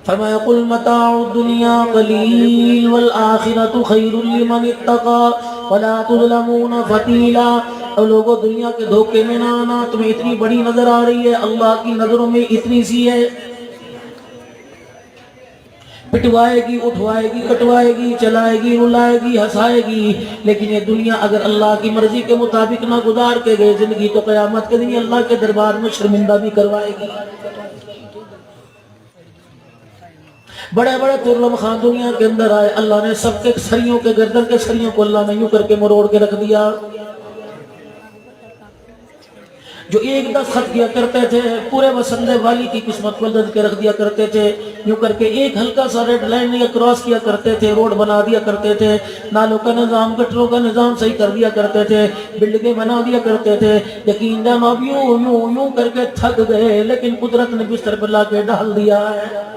فرمایا قل متاع الدنیا قلیل والآخرۃ خیر لمن اتقى ولا تظلمون فتیلا۔ اور لوگوں دنیا کے دھوکے میں نہ آنا، تمہیں اتنی بڑی نظر آ رہی ہے، اللہ کی نظروں میں اتنی سی ہے۔ پٹوائے گی، اٹھوائے گی، کٹوائے گی، چلائے گی، رلائے گی، ہنسائے گی، لیکن یہ دنیا اگر اللہ کی مرضی کے مطابق نہ گزار کے گئے زندگی تو قیامت کے دن اللہ کے دربار میں شرمندہ بھی کروائے گی۔ بڑے بڑے ترلم خان دنیا کے اندر آئے، اللہ نے سب کے سریوں کے گردن کے سریوں کو اللہ نے یوں کر کے مروڑ کے رکھ دیا۔ جو ایک دستخط کیا کرتے تھے پورے بسندے والی کی قسمت کو بدل کے رکھ دیا کرتے تھے، یوں کر کے ایک ہلکا سا ریڈ لائن یا کراس کیا کرتے تھے، روڈ بنا دیا کرتے تھے، نالوں کا نظام، گٹروں کا نظام صحیح کر دیا کرتے تھے، بلڈنگیں بنا دیا کرتے تھے۔ یقین جانو اب یوں کر کے تھک گئے، لیکن قدرت نے بستر پر لا کے ڈال دیا ہے۔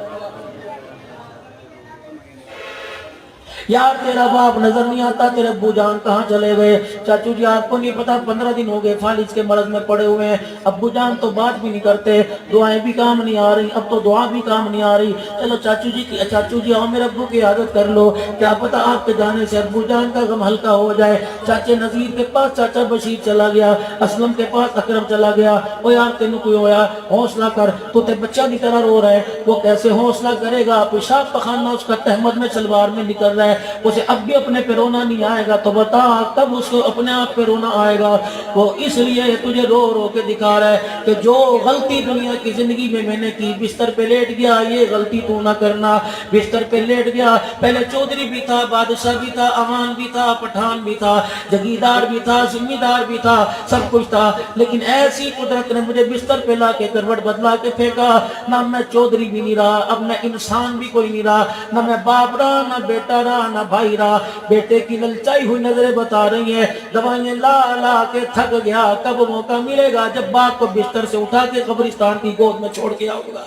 یار تیرا باپ نظر نہیں آتا، تیرے ابو جان کہاں چلے گئے؟ چاچو جی آپ کو نہیں پتا 15 دن ہو گئے فالج کے مرض میں پڑے ہوئے ہیں، ابو جان تو بات بھی نہیں کرتے، دعائیں بھی کام نہیں آ رہی، اب تو دعا بھی کام نہیں آ رہی۔ چلو چاچو جی آؤ میرے ابو کی عادت کر لو، کیا پتا آپ کے جانے سے ابو جان کا غم ہلکا ہو جائے۔ چاچے نذیر کے پاس چاچا بشیر چلا گیا، اسلم کے پاس اکرم چلا گیا۔ او یار تینوں کوئی ہویا، حوصلہ کر، تو تے بچہ کی طرح رو رہا ہے۔ وہ کیسے حوصلہ کرے گا؟ پیشاب پخانہ اس کا تہمت میں سلوار میں نکل رہا ہے، اسے اب بھی اپنے پہ رونا نہیں آئے گا، تو بتا کب اس کو اپنے آپ پہ رونا آئے گا؟ وہ اس لیے تجھے رو رو کے دکھا رہا ہے کہ جو غلطی دنیا کی زندگی میں نے کی، بستر پہ لیٹ گیا، یہ غلطی تو نہ کرنا۔ بستر پہ لیٹ گیا، پہلے چودھری بھی تھا، بادشاہ بھی تھا، امان بھی تھا، پٹھان بھی تھا، جگیردار بھی تھا، ذمہ دار بھی تھا، سب کچھ تھا، لیکن ایسی قدرت نے مجھے بستر پہ لا کے کروٹ بدلا کے پھینکا۔ نہ میں چودھری بھی نہیں رہا، اب میں انسان بھی کوئی نہیں رہا، نہ میں باپ رہا، نہ بیٹا رہا، نہ بھائی رہا۔ بیٹے کی للچائی ہوئی نظریں بتا رہی ہیں، دوائیں لا لا کے تھک گیا، کب موقع ملے گا جب باپ کو بستر سے اٹھا کے قبرستان کی گود میں چھوڑ کے آؤں گا۔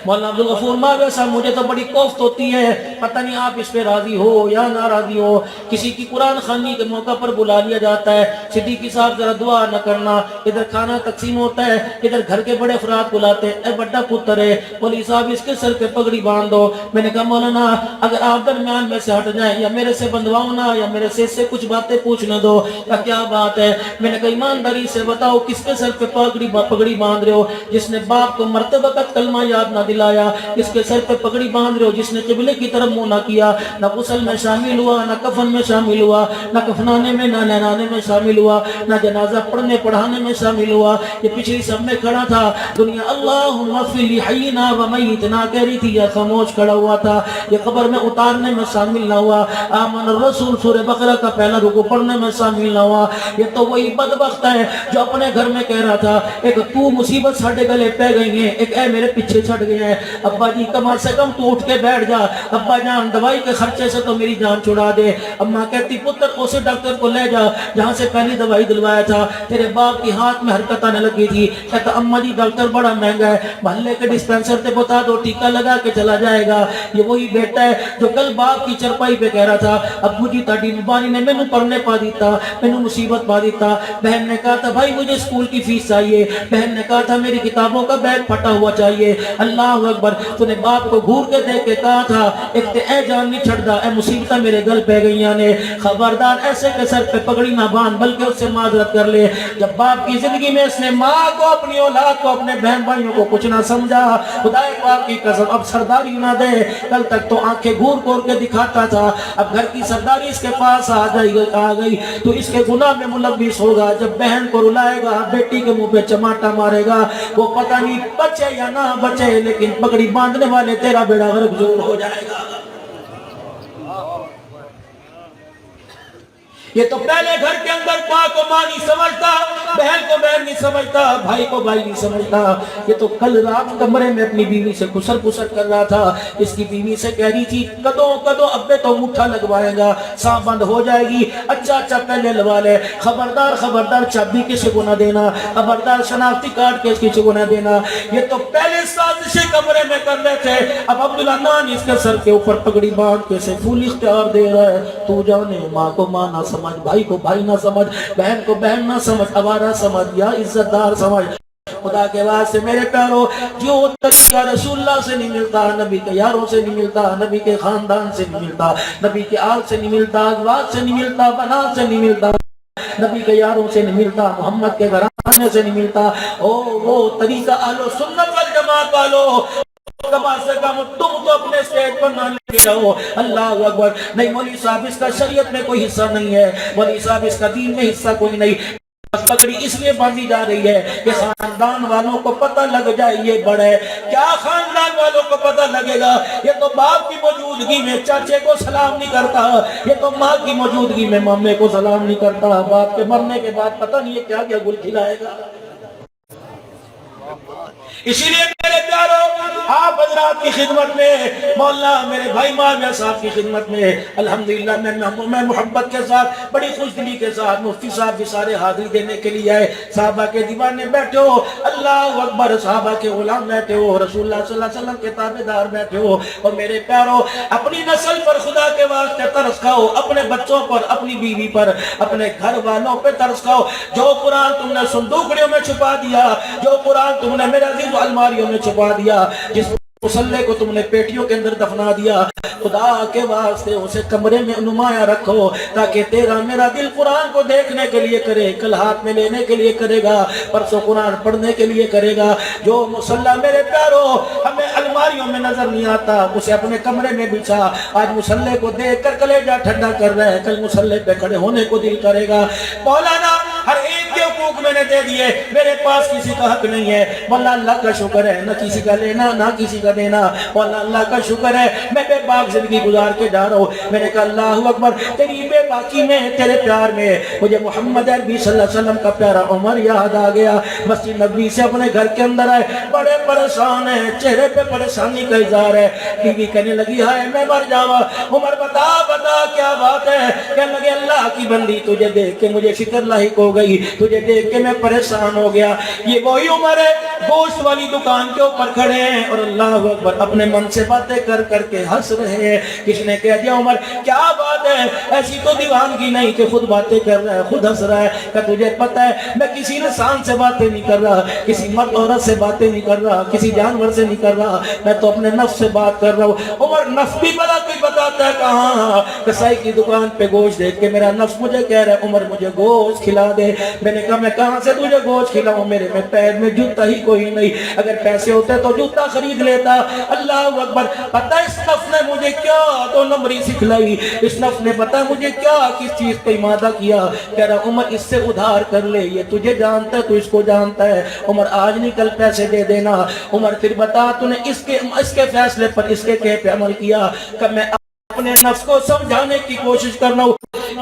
مولانا عبدالغفور ماویہ صاحب مجھے تو بڑی کوفت ہوتی ہے، پتہ نہیں آپ اس پہ راضی ہو یا ناراضی ہو، کسی کی قرآن خوانی کے موقع پر بلا لیا جاتا ہے، صدیقی صاحب ذرا دعا نہ کرنا، ادھر کھانا تقسیم ہوتا ہے، ادھر گھر کے بڑے افراد بلاتے ہیں، اے بڑا پتر ہے مولوی صاحب اس کے سر پہ پگڑی باندھ دو۔ میں نے کہا مولانا اگر آپ درمیان میں سے ہٹ جائیں، یا میرے سے بندواؤ نہ، یا میرے سے اس سے کچھ باتیں پوچھنے دو، کیا بات ہے؟ میں نے کہا ایمانداری سے بتاؤ کس کے سر پہ پگڑی باندھ رہے ہو؟ جس نے باپ کو مرتے وقت کلمہ یاد نہ دلایا، اس کے سر پہ پگڑی باندھ رہے ہو جس نے قبلے کی طرف منہ نہ کیا، نہ غسل میں شامل ہوا، نہ کفن میں شامل ہوا، نہ کفنانے میں، نہ نہلانے میں شامل ہوا، نہ جنازہ پڑھنے پڑھانے میں شامل ہوا۔ یہ پچھلی سب میں کھڑا تھا، دنیا اللہم اغفر لحینا و میتنا کہہ رہی تھی، یا خاموش کھڑا ہوا تھا، یہ قبر میں اتارنے میں شامل نہ ہوا، آمن الرسول سورہ بقرہ کا پہلا رکوع پڑھنے میں شامل نہ ہوا۔ یہ تو وہی بدبخت ہے جو اپنے گھر میں کہہ رہا تھا، ایک تو مصیبت ساڑھے گلے پہ گئی ہیں، ایک اے میرے پیچھے چھڑ گئے ہیں، ابا جی کم سے کم تو اٹھ کے بیٹھ جا، ابا جان دوائی کے خرچے سے تو میری جان چھڑا دے۔ اماں کہتی پتر اسے ڈاکٹر کو لے جا جہاں سے پہلی دوائی دلوایا تھا، تیرے باپ کی ہاتھ میں حرکت آنے لگی تھی، کہتا اماں جی ڈاکٹر بڑا مہنگا ہے، محلے کے ڈسپینسر سے بتا دو ٹیکہ لگا کے چلا جائے گا۔ یہ وہی بیٹا ہے جو کل باپ کی چرپائی پہ کہہ رہا تھا، ابو جی تاڑی مبانی نے مینوں پڑھنے پا دیتا، مینوں مصیبت پا دیتا۔ بہن نے کہا تھا بھائی مجھے اسکول کی فیس چاہیے، بہن نے کہا تھا میری کتابوں کا بیگ پھٹا ہوا چاہیے۔ اللہ اکبر، تو نے باپ کو گھور کے دیکھ کے کہا تھا ایک تے اے جان نہیں چھڑ دا، اے مصیبتہ میرے گل پہ گئیاں نے، خبردار ایسے کے سر پہ پگڑی نہ باندھ بلکہ اس سے معذرت کر لے۔ جب باپ کی زندگی میں اس نے ماں کو، اپنی اولاد کو، اپنے بہن بھائیوں کو کچھ نہ سمجھا، خدا پاک کی قسم اب سرداری نہ دے، کل تک تو آنکھیں گھور گھور کے دکھاتا تھا، اب گھر کی سرداری اس کے پاس آ گئی تو اس کے گناہ میں ملوث ہوگا۔ جب بہن کو رلائے گا، بیٹی کے منہ پہ چماٹا مارے گا، وہ پتہ نہیں بچے یا نہ بچے، لیکن پگڑی باندھنے والے تیرا بیڑا غرق ضرور ہو جائے گا۔ یہ تو پہلے گھر کے اندر ماں کو ماں نہیں سمجھتا، بہن کو بہن نہیں سمجھتا، بھائی کو بھائی نہیں سمجھتا۔ یہ تو کل رات کمرے میں اپنی بیوی سے کسر پسر کر رہا تھا، اس کی بیوی سے کہہ رہی تھی کدو ابے تو مٹھا لگوائے گا، سانپ بند ہو جائے گی، اچھا پہلے لگوا لے، خبردار چابی کسی کو نہ دینا، خبردار شناختی کارڈ کسی کو نہ دینا۔ یہ تو پہلے سازشیں کمرے میں کر رہے تھے، اب عبداللہ نان اس کے سر کے اوپر پگڑی باندھ کے سے پھول اختیار دے رہا ہے، تو جانے ماں کو ماں نہ سمجھ، بھائی کو بھائی نہ سمجھ، بہن کو بہن نہ سمجھ، آوارہ سمجھ یا عزت دار سمجھ، خدا کے واسطے میرے پیارو، جو طریقہ رسول اللہ سے نہیں ملتا، نبی کے یاروں سے نہیں ملتا، نبی کے خاندان سے نہیں ملتا، نبی کے آل سے نہیں ملتا، ازواج سے نہیں ملتا، بنات سے نہیں ملتا، نبی کے یاروں سے نہیں ملتا، محمد کے گھرانے سے نہیں ملتا، وہ طریقہ اہل سنت والجماعت والو، کم سے کم تم تو اپنے سٹیج پر نہ لے رہو۔ اللہ اکبر۔ نہیں مولوی صاحب اس کا شریعت میں کوئی حصہ نہیں ہے، مولوی صاحب اس کا دین میں حصہ کوئی نہیں، پگڑی اس لیے باندھی جا رہی ہے کہ خاندان والوں کو پتہ لگ جائے یہ بڑا ہے۔ کیا خاندان والوں کو پتہ لگے گا؟ یہ تو باپ کی موجودگی میں چاچے کو سلام نہیں کرتا، یہ تو ماں کی موجودگی میں مامے کو سلام نہیں کرتا، باپ کے مرنے کے بعد پتہ نہیں یہ کیا کیا گل کھلائے گا۔ اسی لیے میرے پیارو، آپ حضرات کی خدمت میں، مولانا میرے بھائی معاویہ صاحب کی خدمت میں الحمدللہ میں محبت کے ساتھ، بڑی خوش دلی کے ساتھ، مفتی صاحب بھی سارے حاضری دینے کے لیے آئے، صحابہ کے دیوانے بیٹھے ہو، اللہ اکبر، صحابہ کے غلام بیٹھے ہو، رسول اللہ صلی اللہ علیہ وسلم کے تابعدار بیٹھے ہو، اور میرے پیارو اپنی نسل پر خدا کے واسطے ترس کھاؤ، اپنے بچوں پر، اپنی بیوی پر، اپنے گھر والوں پہ ترس کھاؤ۔ جو قرآن تم نے صندوقڑیوں میں چھپا دیا، جو قرآن تم نے میرے عزیز الماریوں میں چھپا دیا، جس مسلح کو تم نے پیٹیوں کے اندر دفنا دیا، خدا کے واسطے اسے کمرے میں نمایاں رکھو، تاکہ تیرا میرا دل قرآن کو دیکھنے کے لیے کرے، کل ہاتھ میں لینے کے لیے کرے گا، پرسوں قرآن پڑھنے کے لیے کرے گا۔ جو مسلح میرے پیارو ہمیں الماریوں میں نظر نہیں آتا، اسے اپنے کمرے میں بچھا، آج مسلح کو دیکھ کر کلیجہ ٹھنڈا کر رہے ہیں، کل مسلح پہ کھڑے ہونے کو دل کرے گا۔ مولانا ہر ایک کے حقوق میں نے دے دیے، میرے پاس کسی کا حق نہیں ہے، واللہ اللہ کا شکر ہے، نہ کسی کا لینا نہ کسی کا دینا، واللہ اللہ کا شکر ہے، میں بے باک زندگی گزار کے جا رہا ہوں۔ میں نے کہا اللہ اکبر، تیری بے باکی میں، تیرے پیار میں مجھے محمد عربی صلی اللہ علیہ وسلم کا پیارا عمر یاد آ گیا۔ مسجد نبوی سے اپنے گھر کے اندر آئے، بڑے پریشان ہیں، چہرے پہ پریشانی کا اظہار ہے۔ بیوی کہنے لگی ہے میں مر جاواں، عمر بتا کیا بات ہے؟ کہنے لگے اللہ کی بندی، تجھے دیکھ کے مجھے فکر لاحق ہو گئی، تجھے دیکھ کے میں پریشان ہو گیا۔ یہ وہی عمر ہے گوشت والی دکان کے اوپر کھڑے ہیں اور اللہ اکبر اپنے من سے باتیں کر کر کے ہنس رہے ہیں۔ کس نے کہہ دیا عمر کیا بات ہے؟ ایسی تو دیوانگی نہیں کہ خود باتیں کر رہا ہے، خود ہنس رہا ہے۔ کہ تجھے پتہ ہے میں کسی انسان سے باتیں نہیں کر رہا، کسی مرد عورت سے باتیں نہیں کر رہا، کسی جانور سے نہیں کر رہا، میں تو اپنے نفس سے بات کر رہا ہوں۔ عمر نفس بھی بڑا کوئی بتاتا ہے کہاں؟ کسائی کی دکان پہ گوشت دیکھ کے میرا نفس مجھے کہہ رہا ہے عمر مجھے گوشت کھلا دے۔ میں نے کہا میں کہاں سے تجھے گوشت کھلاؤں؟ میرے میں پیر میں جوتا ہی کوئی نہیں، اگر پیسے ہوتے تو جوتا خرید لیتا۔ اللہ اکبر، پتہ اس نفس نے مجھے کیا دو نمبری سکھلائی، اس نفس نے پتہ مجھے کیا کس چیز پہ مادہ کیا۔ کہہ رہا عمر اس سے ادھار کر لے، یہ تجھے جانتا ہے تو اس کو جانتا ہے، عمر آج نہیں کل پیسے دے دینا۔ عمر پھر بتا تو نے اس کے فیصلے پر اس کے کہے پہ عمل کیا؟ کہ میں اپنے نفس کو سمجھانے کی کوشش کرنا ہوں،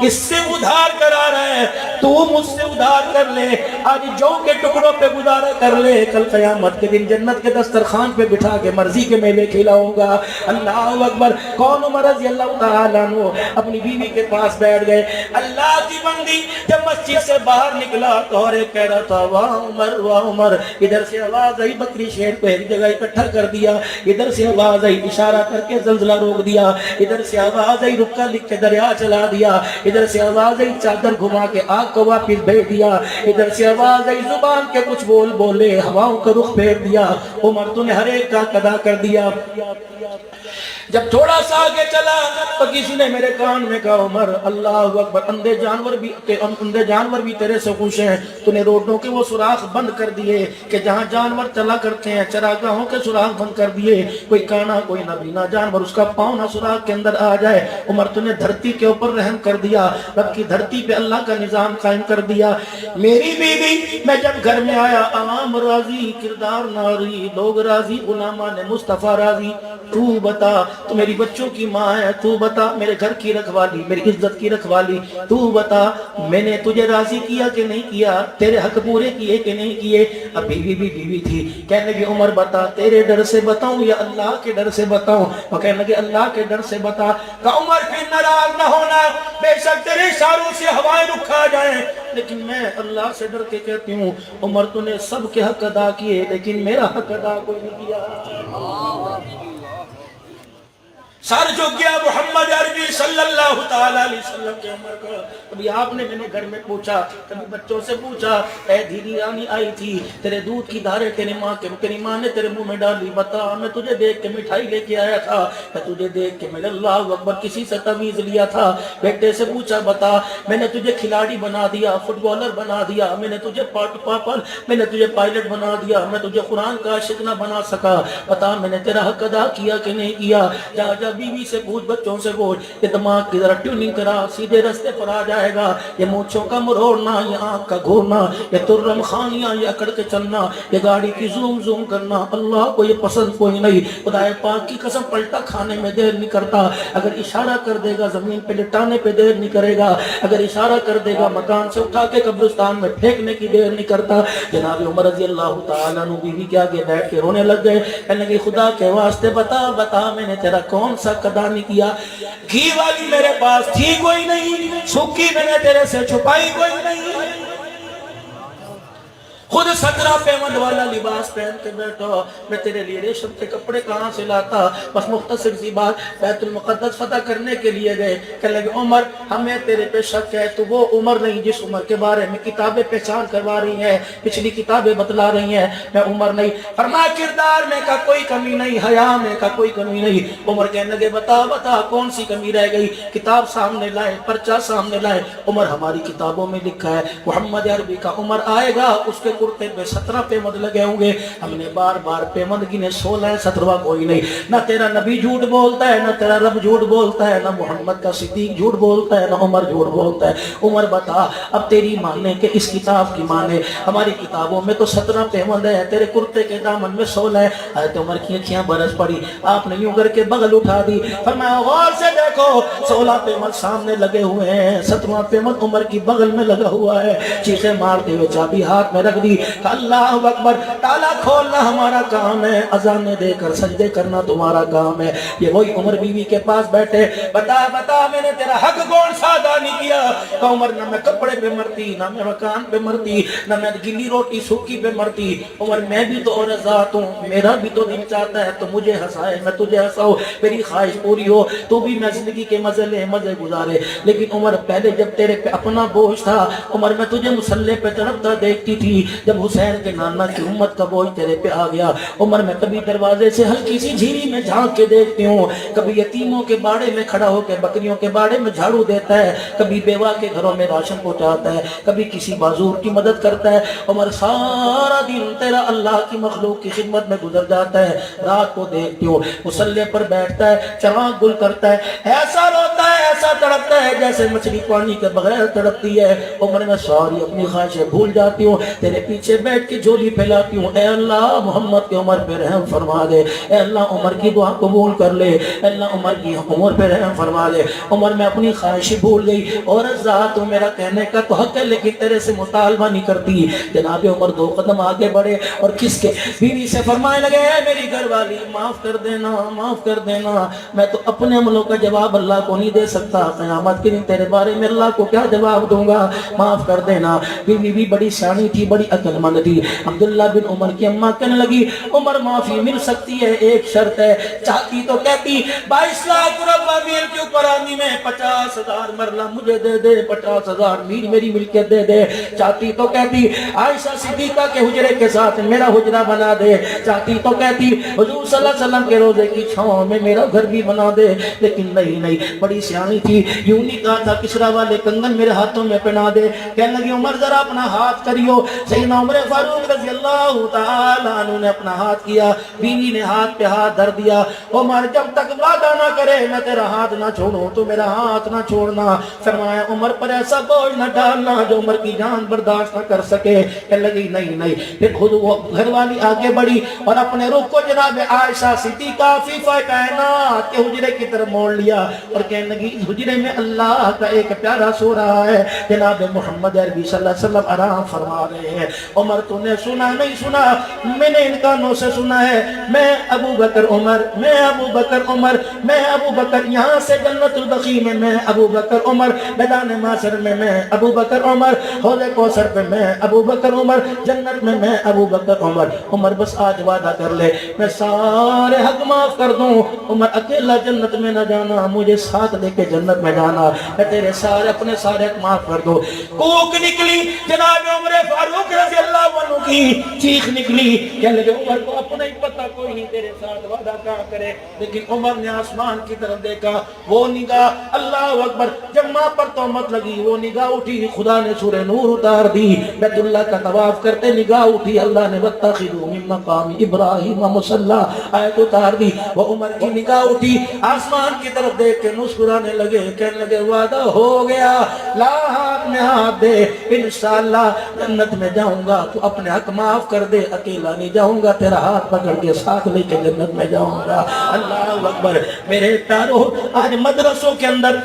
اس سے ادھار کرا رہا ہے، تو مجھ سے ادھار کر لے، آج جو کے ٹکڑوں پہ گزارا کر لے، کل قیامت کے دن جنت کے دسترخوان پہ بٹھا کے مرضی کے میوے کھلاؤں گا۔ اللہ اکبر۔ کون عمر رضی اللہ تعالیٰ عنہ اپنی بیوی کے پاس بیٹھ گئے۔ اللہ کی بندی جب مسجد سے باہر نکلا تو اور ایک کہہ رہا تھا واہ عمر واہ عمر، ادھر سے آواز آئی بکری شیر کو ایک جگہ اکٹھا کر دیا، ادھر سے آواز آئی اشارہ کر کے زلزلہ روک دیا، ادھر سے آواز آئی رکا لکھ کے دریا چلا دیا، ادھر سے آواز آئی چادر گھما کے آگ کو واپس بھیج دیا، ادھر سے آواز آئی زبان کے کچھ بولے ہواؤں کا رخ پھیر دیا۔ عمر تو نے ہر ایک کا ادا کر دیا۔ جب تھوڑا سا آگے چلا تو کسی نے میرے کان میں کہا عمر اللہ اکبر، اندھے جانور بھی تیرے سے خوش ہیں، تو نے روڈوں کے وہ سوراخ بند کر دیے کہ جہاں جانور چلا کرتے ہیں، چراگاہوں کے سوراخ بند کر دیے، کوئی کانا کوئی نابینا جانور اس کا پاؤں نہ سوراخ کے اندر آ جائے۔ عمر تو نے دھرتی کے اوپر رحم کر دیا، رب کی دھرتی پہ اللہ کا نظام قائم کر دیا۔ میری بیوی میں جب گھر میں آیا، عوام راضی کردار ناری، لوگ راضی غلامان مصطفیٰ راضی، تو بتا تو میری بچوں کی ماں ہے، تو بتا میرے گھر کی رکھوالی، میری عزت کی رکھوالی، تو بتا میں نے تجھے راضی کیا کہ نہیں کیا، تیرے حق پورے کیے کہ نہیں کیے۔ اب بیوی بھی بیوی تھی، کہنے لگی عمر بتا تیرے ڈر سے بتاؤں یا اللہ کے ڈر سے بتاؤں؟ وہ کہنے لگے اللہ کے ڈر سے بتا۔ کہ عمر پھر ناراض نہ ہونا، بے شک تیرے اشاروں سے ہوائیں رک آ جائیں، لیکن میں اللہ سے ڈر کے کہتی ہوں عمر تو نے سب کے حق ادا کیے لیکن میرا حق ادا کوئی نہیں کیا۔ سر جھک گیا محمد عربی صلی اللہ تعالی علیہ وسلم کے عمر کا. کبھی آپ نے میں نے گھر میں پوچھا, کبھی بچوں سے پوچھا, اے دھیری رانی آئی تھی, تیرے دودھ کی دھاریں تیری ماں نے تیرے منہ میں ڈالی, بتا. میں تجھے دیکھ کے مٹھائی لے کے آیا تھا, میں تجھے دیکھ کے میرے اللہ اکبر کسی سے تمیز لیا تھا. بیٹے سے پوچھا, بتا میں نے تجھے کھلاڑی بنا دیا, فٹ بالر بنا دیا, میں نے تجھے میں نے تجھے پائلٹ بنا دیا, میں تجھے قرآن کا عاشق نہ بنا سکا, بتا میں نے تیرا حق ادا کیا کہ نہیں کیا. جا جا بیوی سے پوچھ, بچوں سے پوچھ, یہ دماغ کی ذرا ٹیوننگ کرا, سیدھے رستے پر آ جائے گا. یہ مونچھوں کا مروڑنا, یہ آنکھ کا گھورنا, یہ ترم خانیاں, یہ اکڑ کے چلنا, یہ گاڑی کی زوم زوم کرنا, اللہ کو یہ پسند کوئی نہیں. خدا پاک کی قسم پلٹا کھانے میں دیر نہیں کرتا. اگر اشارہ کر دے گا زمین پہ لٹانے پہ دیر نہیں کرے گا. اگر اشارہ کر دے گا مکان سے اٹھا کے قبرستان میں پھینکنے کی دیر نہیں کرتا. جناب عمر رضی اللہ تعالیٰ عنہ بیوی کے آگے بیٹھ کے رونے لگ گئے. کہنے لگے, خدا کے واسطے بتا بتا میں نے تیرا کون سا قضا نہیں کیا. گھی والی میرے پاس تھی کوئی نہیں, سوکھی میں نے تیرے سے چھپائی کوئی نہیں. خود 17 پیمند والا لباس پہن کے بیٹھا, میں تیرے لیے ریشم کے کپڑے کہاں سے لاتا. بس مختصر سی بات, بیت المقدس فتح کرنے کے لیے گئے. کہنے لگے, عمر ہمیں تیرے پہ شک ہے, تو وہ عمر نہیں جس عمر کے بارے میں کتابیں پہچان کروا رہی ہیں, پچھلی کتابیں بتلا رہی ہیں, میں عمر نہیں. فرمایا کردار میں کا کوئی کمی نہیں, حیا میں کا کوئی کمی نہیں. عمر کہنے لگے, بتا بتا کون سی کمی رہ گئی. کتاب سامنے لائے, پرچہ سامنے لائے. عمر ہماری کتابوں میں لکھا ہے محمد عربی کا عمر آئے گا, اس کے کرتے پہ 17 پیمند لگے ہوں گے. ہم نے بار بار پیمند گنے, 16 17واں کوئی نہیں. نہ تیرا نبی جھوٹ بولتا ہے, نہ تیرا رب جھوٹ بولتا ہے, نہ محمد کا صدیق جھوٹ بولتا ہے, نہ عمر جھوٹ بولتا ہے. عمر بتا اب تیری مانے کہ اس کتاب کی مانے, ہماری کتابوں میں تو 17 پیمند ہے, تیرے کرتے کے دامن میں 16 ہے. حضرت عمر کی اکھیاں برس پڑی, آپ نے یوں کر کے بغل اٹھا دی. فرمایا غور سے دیکھو, 16 پیمند سامنے لگے ہوئے ہیں, 17واں پیمند عمر کی بغل میں لگا ہوا ہے. چیخیں مارتے ہوئے چابی ہاتھ میں رکھ دی. اللہ اکبر, تالا کھولنا ہمارا کام ہے, اذانیں دے کر سجدے کرنا تمہارا کام ہے. یہ وہی عمر بیوی کے پاس بیٹھے, بتا بتا میں نے تیرا حق کون سا ادا نہیں کیا. عمر نہ میں کپڑے پہ مرتی, نہ میں مکان پہ مرتی, نہ میں گلی روٹی سوکھی پہ مرتی. عمر میں بھی تو عورت ذات ہوں, میرا بھی تو دل چاہتا ہے تو مجھے ہنسائے, میں تجھے ہنساؤں, میری خواہش پوری ہو, تو بھی میں زندگی کے مزے لے مزے گزارے. لیکن عمر پہلے جب تیرے پہ اپنا بوجھ تھا, عمر میں تجھے مسلح پہ تڑپتا دیکھتی تھی. جب حسین کے نانا کی امت کا بوجھ تیرے پہ آ گیا, عمر میں کبھی دروازے سے ہلکی سی جھیری میں جھانک کے دیکھتی ہوں, کبھی یتیموں کے باڑے میں کھڑا ہو کے بکریوں کے باڑے میں جھاڑو دیتا ہے, کبھی بیوہ کے گھروں میں راشن پہنچاتا ہے, کبھی کسی معذور کی مدد کرتا ہے. عمر سارا دن تیرا اللہ کی مخلوق کی خدمت میں گزر جاتا ہے. رات کو دیکھتی ہوں مصلے پر بیٹھتا ہے, چراغ گل کرتا ہے, ایسا روتا ہے, ایسا تڑپتا ہے جیسے مچھلی پانی کے بغیر تڑپتی ہے. عمر میں ساری اپنی خواہشیں بھول جاتی ہوں, تیرے پیچھے بیٹھ کے جھولی پھیلاتی ہوں, اے اللہ محمد کے عمر پہ رحم فرما دے, اے اللہ عمر کی دعا قبول کر لے, اے اللہ عمر کی عمر پہ رحم فرما دے. عمر میں اپنی خواہش بھول گئی, اور ذات میرا کہنے کا تو حق ہے لیکن تیرے سے مطالبہ نہیں کرتی. جناب عمر 2 قدم آگے بڑھے اور کس کے بیوی سے فرمائے لگے, اے میری گھر والی معاف کر دینا, معاف کر دینا, میں تو اپنے عملوں کا جواب اللہ کو نہیں دے سکتا, قیامت کے دن تیرے بارے میں اللہ کو کیا جواب دوں گا, معاف کر دینا. بیوی بھی بڑی سیانی تھی, بڑی عقل مند تھی. عبداللہ بن عمر کی اماں کہنے لگی, عمر معافی مل سکتی ہے, ایک شرط ہے. چاہتی تو کہتی 22 لاکھ ربع میل کے اوپر آنی میں 50,000 مرلہ مجھے دے دے, 50,000 میل میری ملکیت دے دے. چاہتی تو کہتی عائشہ صدیقہ کے حجرے کے ساتھ میرا حجرہ بنا دے. چاہتی تو کہتی حضور صلی اللہ علیہ وسلم کے روزے کی چھاؤں میں میرا گھر بھی بنا دے. لیکن نہیں, بڑی سیانی تھی, یوں نہیں کہا تھا کسرا والے کنگن میرے ہاتھوں میں پہنا دے. کہنے لگی عمر ذرا اپنا ہاتھ کریو. سیدنا عمر فاروق رضی اللہ تعالیٰ عنہ نے اپنا ہاتھ کیا, بیوی نے ہاتھ پہ ہاتھ دھر دیا. عمر جب تک وعدہ نہ کرے میں تیرا ہاتھ نہ چھوڑوں تو میرا ہاتھ نہ چھوڑنا. فرمایا عمر پر ایسا بوجھ نہ ڈالنا جو عمر کی جان برداشت نہ کر سکے. کہنے لگی نہیں. پھر خود وہ گھر والی آگے بڑھی اور اپنے رخ کو جناب عائشہ صدیقہ فیفہ کائنات کے حجرے کی طرف موڑ لیا اور کہنے لگی اس حجرے میں اللہ کا ایک پیارا سو رہا ہے, جناب محمد عربی صلی اللہ علیہ وسلم آرام فرما رہے ہیں. عمر تو نے سنا نہیں سنا، میں نے ان کانوں سے سنا ہے، میں ابو بکر عمر، میں ابو بکر عمر، میں ابو بکر، یہاں سے جنت البقیع میں ابو بکر عمر، میدان محشر میں ابو بکر عمر، حوض کوثر پہ میں ابو بکر عمر، جنت میں ابو بکر عمر۔ عمر بس آج وعدہ کر لے میں سارے حق معاف کر دوں، عمر اکیلا جنت میں نہ جانا، مجھے ساتھ لے کے جنت میں جانا، میں تیرے سارے اپنے سارے حق معاف کر دوں۔ کوک نکلی جناب عمر فاروق رضی اللہ عنہ کی، چیخ نکلی، کہنے لگے عمر کو اپنا ہی پتہ کوئی نہیں تیرے ساتھ وعدہ کہاں کرے، لیکن عمر نے آسمان کی طرف دیکھا، وہ نگاہ اللہ اکبر، جب ماں پر تہمت لگی وہ نگاہ اٹھی، خدا نے سورہ نور اتار دی، بیت اللہ کا طواف کرتے نگاہ اٹھی، اللہ نے وَاتَّخِذُوا مِن مَّقَامِ إِبْرَاهِيمَ مُصَلًّى آیت اتار دی، وہ عمر کی نگاہ اٹھی، آسمان کی طرف دیکھ کے مسکرانے لگے، کہنے لگے وعدہ ہو گیا، لا ہاتھ میں ہاتھ دے، انشاءاللہ جنت میں جاؤں گا، تو اپنے حق معاف کر دے، اکیلا نہیں جاؤں گا، تیرا ہاتھ پکڑ کے ساتھ لے کے جنت میں جاؤں گا۔ اللہ اکبر۔ میرے پیارو، آج مدرسوں کے اندر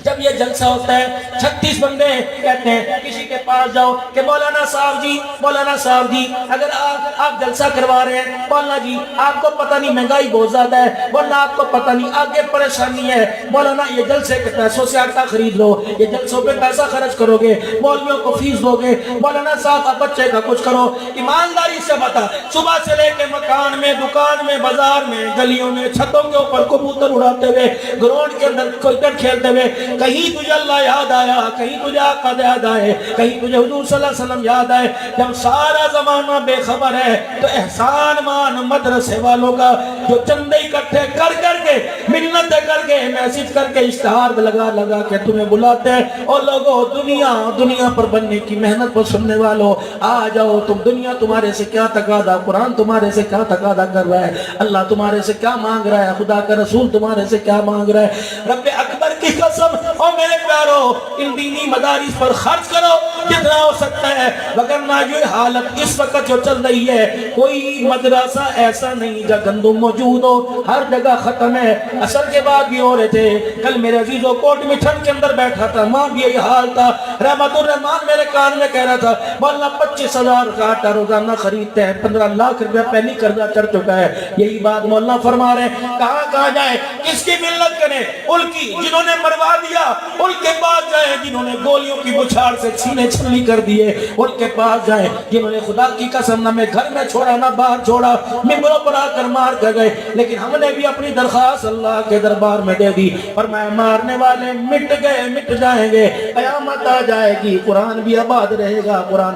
جب یہ جلسہ ہوتا ہے 36 بندے کہتے ہیں کسی کے پاس جاؤ کہ مولانا صاحب جی، مولانا صاحب جی، اگر آپ جلسہ کروا رہے ہیں، مولانا جی آپ کو پتہ نہیں مہنگائی بہت زیادہ ہے، مولانا آپ کو پتہ نہیں آگے پریشانی ہے، مولانا یہ جلسے کے پیسوں سے آٹا خرید لو، یہ جلسوں پہ پیسہ خرچ کرو گے، مولویوں کو فیس دو گے، مولانا صاحب اب بچے کا کچھ کرو۔ ایمانداری سے بتا، صبح سے لے کے مکان میں، دکان میں، بازار میں، گلیوں میں، چھتوں کے اوپر کبوتر اڑاتے ہوئے، گراؤنڈ کے اندر کرکٹ کھیلتے ہوئے، کہیں تجھے اللہ یاد آیا، کہیں تجھے آقا یاد آئے، کہیں تجھے حضور صلی اللہ علیہ وسلم یاد آئے، جب سارا زمانہ بے خبر ہے تو احسان مان مدرسے والوں کا، جو چندے اکٹھے کر کر کے، منتیں کر کے، میسج کر کے، اشتہار لگا لگا کے تمہیں بلاتے ہیں، اور لوگوں دنیا پر بننے کی محنت پر سننے والوں، آ جاؤ، تم دنیا تمہارے سے کیا تقاضا، قرآن تمہارے سے کیا تقاضا کر رہا ہے، اللہ تمہارے سے کیا مانگ رہا ہے، خدا کا رسول تمہارے سے کیا مانگ رہا ہے۔ رب اکبر کی قسم، اور میرے پیارو، ان دینی مدارس پر خرچ کرو جتنا ہو سکتا ہے، وگرنہ یہ حالت اس وقت جو چل رہی ہے، کوئی مدرسہ ایسا نہیں جہاں گندم موجود ہو، ہر جگہ ختم ہے۔ اثر کے بعد بھی ہو رہے تھے، کل میرے عزیزوں کوٹ میں ٹھنڈ کے اندر بیٹھا تھا، ماں بھی یہی حال تھا، رحمت الرحمان میرے کان میں کہہ رہا تھا مولانا 25,000 کا آٹا روزانہ خریدتے ہیں، 15 لاکھ روپیہ پہلی قرضہ چڑھ چکا ہے۔ یہی بات مولانا فرما رہے ہیں، کہاں جائے، کس کی ملت کریں، ان کی جنہوں نے مروا دیا، ان کے پاس جائیں جنہوں نے گولیوں کی بچھاڑ سے سینے چھلنی کر دیے، ان کے پاس جائیں جنہوں نے خدا کی قسم نہ میں گھر میں چھوڑا نہ باہر چھوڑا، ممبروں پر آ کر مار کر گئے، لیکن ہم نے بھی اپنی درخواست اللہ کے دربار میں دے دی، فرمایا مارنے والے مٹ گئے، مٹ جائیں گے، قیامت آ جائے گی، قرآن بھی آباد رہے گا، قرآن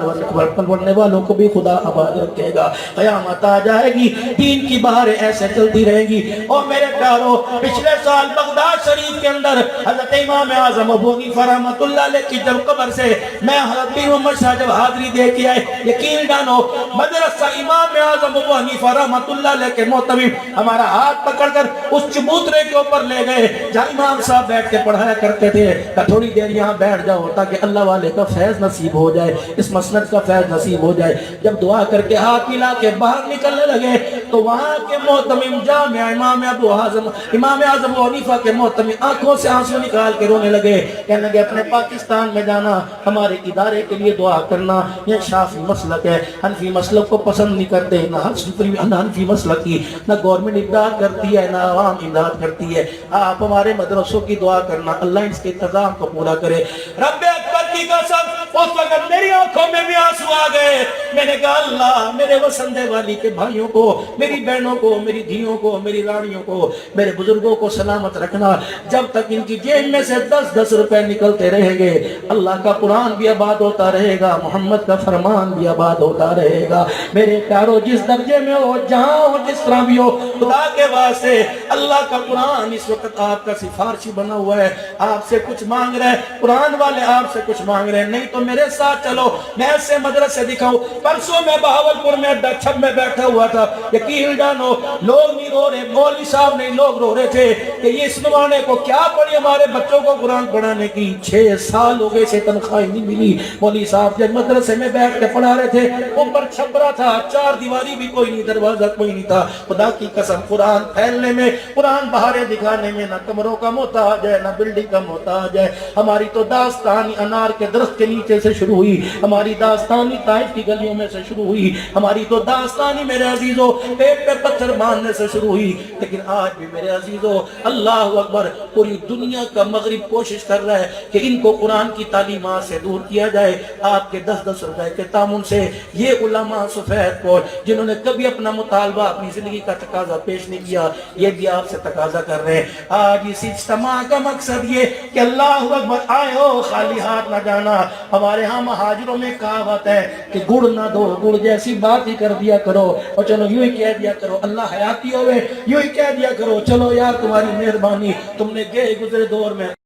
پڑھنے والوں کو بھی خدا آباد رکھے گا، قیامت آ جائے گی، دین کی بہاریں ایسے چلتی رہیں گی۔ اور میرے پیارو، پچھلے سال بغداد شریف کے اندر حضرت امام اعظم ابو حنیفہ رحمۃ اللہ علیہ کی جب قبر سے میں حضرت پیر محمد شاہ جب حاضری دے کے آئے، یقین جانو مدرسہ امام اعظم ابو حنیفہ رحمۃ اللہ علیہ کے محتمم ہمارا ہاتھ پکڑ کر اس چبوترے کے اوپر لے گئے جہاں امام صاحب بیٹھ کے پڑھایا کرتے تھے، کہ تھوڑی دیر یہاں بیٹھ جاؤ تاکہ اللہ والے کا فیض نصیب ہو جائے، اس مسند کا فیض نصیب ہو جائے۔ جب دعا کر کے ہاتھ ملا کے باہر نکلنے لگے تو وہاں کے محتمم جامع امام اعظم ابو حنیفہ کے محتمم آنکھوں سے آنسو نکال کے رونے لگے، کہنے لگے اپنے پاکستان میں جانا، ہمارے ادارے کے لیے دعا کرنا، یہ شافعی مسلک ہے، حنفی مسلک کو پسند نہیں کرتے، نہ حنفی مسلک کی نہ گورنمنٹ امداد کرتی ہے نہ عوام امداد کرتی ہے، آپ ہمارے مدرسوں کی دعا کرنا، اللہ اس کے انتظام کو پورا کرے۔ رب اکبر کی قسم، اس وقت میری آنکھوں میں بھی آنسو آ گئے، میں نے کہا اللہ میرے وسندے والی کے بھائیوں کو، میری بہنوں کو، میری دھیوں کو، میری رانیوں کو، میرے بزرگوں کو سلامت رکھنا، جب تک ان کی جیب میں سے 10 روپے نکلتے رہیں گے، اللہ کا قرآن بھی آباد ہوتا رہے گا، محمد کا فرمان بھی آباد ہوتا رہے گا۔ میرے پیارو، جس درجے میں ہو، جہاں ہو، جس طرح بھی ہو، خدا کے واسطے اللہ کا قرآن اس وقت آپ کا سفارشی بنا ہوا ہے، آپ سے کچھ مانگ رہے ہیں، قرآن والے آپ سے کچھ مانگ رہے ہیں، نہیں تو میرے ساتھ چلو، میں ایسے مدرسے دکھاؤں۔ پرسوں میں بہاولپور میں چھب میں بیٹھا ہوا تھا، یقین جانو لوگ نہیں رو رہے، مولوی صاحب نہیں لوگ رو رہے تھے کہ یہ اس زمانے کو کیا پڑھی ہمارے بچوں کو قرآن پڑھانے کی، 6 سال ہو گئے سے تنخواہ نہیں ملی۔ مولوی صاحب جب مدرسے میں بیٹھ کے پڑھا رہے تھے، اوپر چھپرا تھا، 4 دیواری بھی کوئی نہیں، دروازہ کوئی نہیں تھا۔ خدا کی قسم قرآن پھیلنے میں، قرآن بہارے دکھانے میں نہ کمروں کا محتاج ہے نہ بلڈنگ کا محتاج ہے۔ ہماری تو داستانی انار کے درخت کے نیچے سے شروع ہوئی، ہماری داستانی طائف کی گلیوں میں سے شروع ہوئی، ہماری تو داستانی میرے عزیزو پیٹ پہ پتھر باندھنے سے شروع ہوئی۔ لیکن آج بھی میرے عزیزو اللہ اکبر، پوری دنیا کا مغرب کوشش کر رہا ہے کہ ان کو قرآن کی تعلیمات سے دور کیا جائے۔ آپ کے 10-10 روپے کے تعاون سے یہ علماء سفید پوش جنہوں نے کبھی اپنا مطالبہ اپنی زندگی کا تقاضا پیش نہیں کیا، یہ بھی آپ سے تقاضا کر رہے ہیں۔ آج اس اجتماع کا مقصد یہ کہ اللہ اکبر، آئے ہو خالی ہاتھ نہ جانا۔ ہمارے ہاں مہاجروں میں کہاوت ہے کہ گڑ نہ دو، گڑ جیسی بات ہی کر دیا کرو، اور چلو یوں ہی کہہ دیا کرو اللہ حیاتی ہوئے، یوں ہی کہہ دیا کرو چلو یار تمہاری مہربانی، تم نے گئے گزرے دور میں